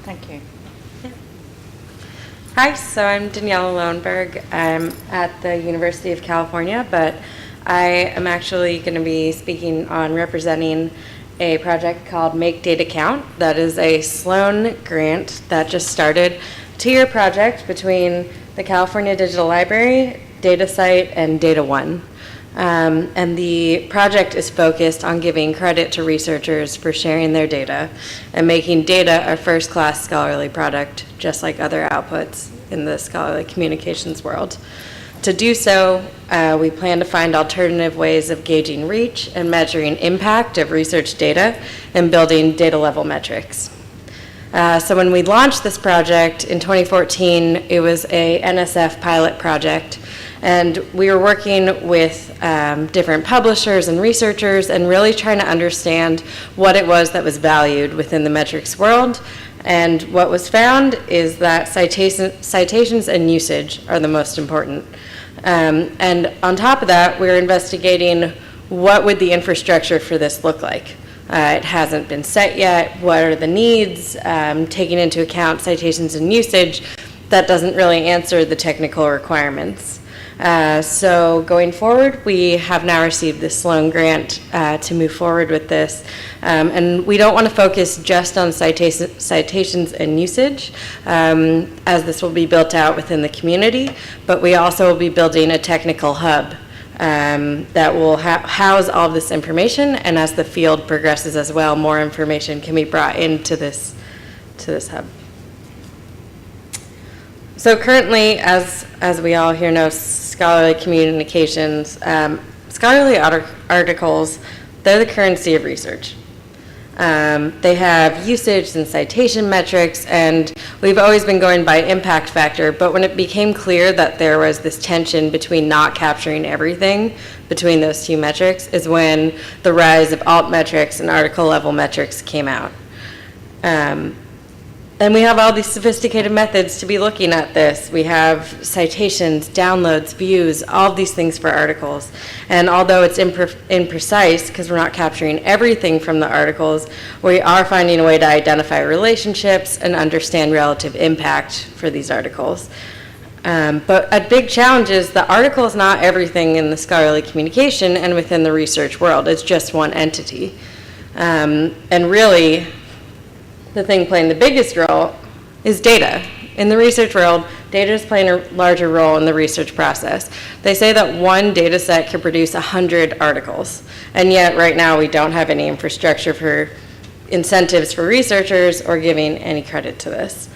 Thank you. Hi, so I'm Daniela Lowenberg. I'm at the University of California, but I am actually going to be speaking on representing a project called Make Data Count. That is a Sloan grant that just started, a 2-year project between the California Digital Library, Datasets, and Data One. And the project is focused on giving credit to researchers for sharing their data and making data a first-class scholarly product, just like other outputs in the scholarly communications world. To do so, we plan to find alternative ways of gauging reach and measuring impact of research data and building data-level metrics. So when we launched this project in 2014, it was a NSF pilot project. And we were working with different publishers and researchers and really trying to understand what it was that was valued within the metrics world. And what was found is that citations and usage are the most important. And on top of that, we were investigating what would the infrastructure for this look like. It hasn't been set yet. What are the needs? Taking into account citations and usage, that doesn't really answer the technical requirements. So going forward, we have now received this Sloan grant to move forward with this. And we don't want to focus just on citations and usage, as this will be built out within the community, but we also will be building a technical hub that will house all of this information, and as the field progresses as well, more information can be brought into this hub. So currently, as we all here know, scholarly communications, scholarly articles, they're the currency of research. They have usage and citation metrics, and we've always been going by impact factor, but when it became clear that there was this tension between not capturing everything between those two metrics is when the rise of alt metrics and article level metrics came out. And we have all these sophisticated methods to be looking at this. We have citations, downloads, views, all of these things for articles. And although it's imprecise, because we're not capturing everything from the articles, we are finding a way to identify relationships and understand relative impact for these articles. But a big challenge is the article is not everything in the scholarly communication and within the research world. It's just one entity. And really, the thing playing the biggest role is data. In the research world, data is playing a larger role in the research process. They say that one data set can produce 100 articles, and yet right now we don't have any infrastructure for incentives for researchers or giving any credit to this.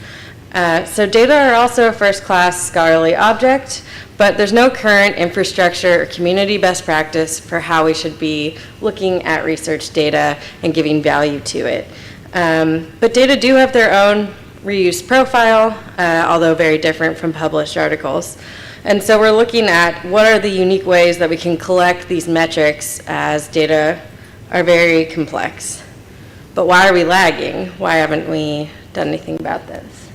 So data are also a first-class scholarly object, but there's no current infrastructure or community best practice for how we should be looking at research data and giving value to it. But data do have their own reuse profile, although very different from published articles. And so we're looking at what are the unique ways that we can collect these metrics, as data are very complex. But why are we lagging? Why haven't we done anything about this?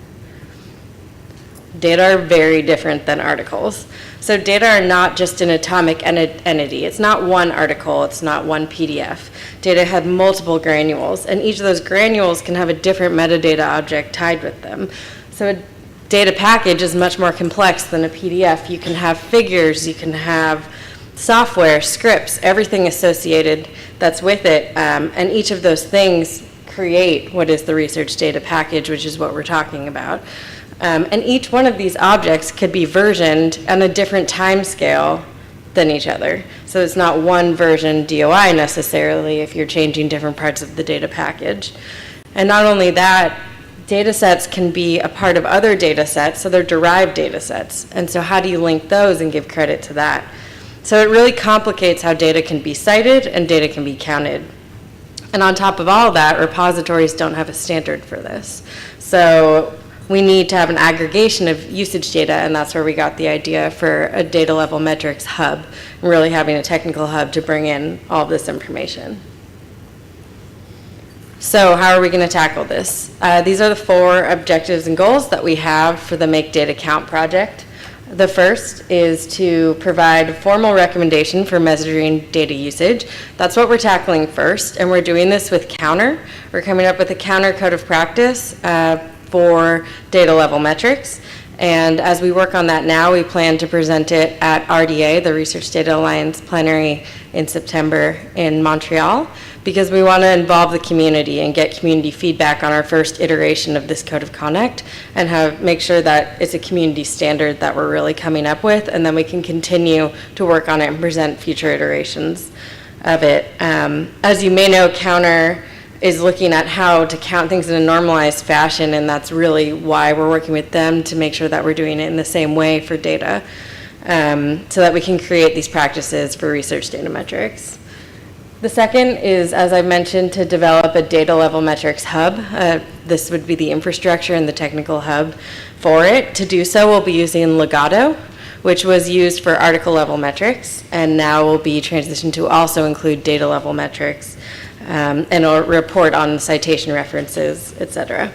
Data are very different than articles. So data are not just an atomic entity. It's not one article, it's not one PDF. Data have multiple granules, and each of those granules can have a different metadata object tied with them. So a data package is much more complex than a PDF. You can have figures, you can have software, scripts, everything associated that's with it, and each of those things create what is the research data package, which is what we're talking about. And each one of these objects could be versioned on a different time scale than each other. So it's not one version DOI necessarily if you're changing different parts of the data package. And not only that, data sets can be a part of other data sets, so they're derived data sets. And so how do you link those and give credit to that? So it really complicates how data can be cited and data can be counted. And on top of all that, repositories don't have a standard for this. So we need to have an aggregation of usage data, and that's where we got the idea for a data level metrics hub, and really having a technical hub to bring in all of this information. So how are we going to tackle this? These are the 4 objectives and goals that we have for the Make Data Count project. The first is to provide a formal recommendation for measuring data usage. That's what we're tackling first, and we're doing this with Counter. We're coming up with a Counter code of practice for data level metrics. And as we work on that now, we plan to present it at RDA, the Research Data Alliance plenary in September in Montreal, because we want to involve the community and get community feedback on our first iteration of this code of conduct and make sure that it's a community standard that we're really coming up with, and then we can continue to work on it and present future iterations of it. As you may know, Counter is looking at how to count things in a normalized fashion, and that's really why we're working with them to make sure that we're doing it in the same way for data, so that we can create these practices for research data metrics. The second is, as I mentioned, to develop a data level metrics hub. This would be the infrastructure and the technical hub for it. To do so, we'll be using Legato, which was used for article level metrics, and now will be transitioned to also include data level metrics, and a report on citation references, etc.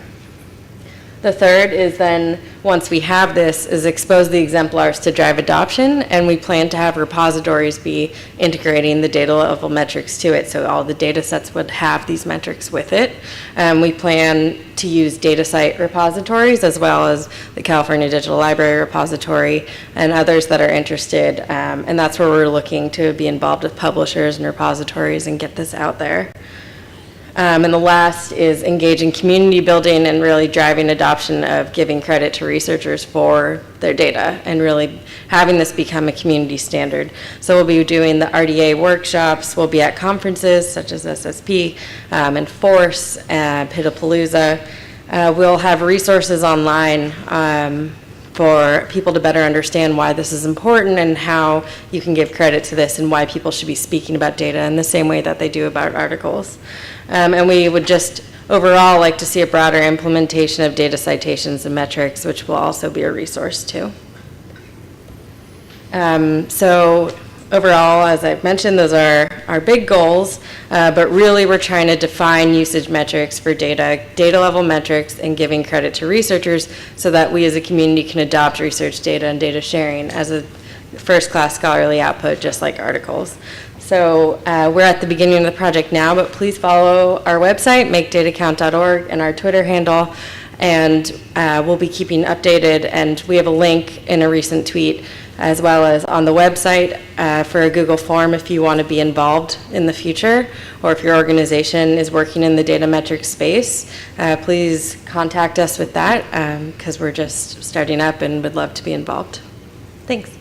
The third is then, once we have this, is expose the exemplars to drive adoption, and we plan to have repositories be integrating the data level metrics to it, so all the data sets would have these metrics with it. We plan to use DataSite repositories as well as the California Digital Library repository and others that are interested, and that's where we're looking to be involved with publishers and repositories and get this out there. And the last is engaging community building and really driving adoption of giving credit to researchers for their data and really having this become a community standard. So we'll be doing the RDA workshops, we'll be at conferences such as SSP and Force, Pitapalooza. We'll have resources online for people to better understand why this is important and how you can give credit to this and why people should be speaking about data in the same way that they do about articles. And we would just overall like to see a broader implementation of data citations and metrics, which will also be a resource too. So overall, as I've mentioned, those are our big goals, but really we're trying to define usage metrics for data level metrics, and giving credit to researchers so that we as a community can adopt research data and data sharing as a first-class scholarly output, just like articles. So we're at the beginning of the project now, but please follow our website, makedatacount.org, and our Twitter handle, and we'll be keeping updated, and we have a link in a recent tweet as well as on the website for a Google form if you want to be involved in the future, or if your organization is working in the data metrics space, please contact us with that, because we're just starting up and would love to be involved. Thanks.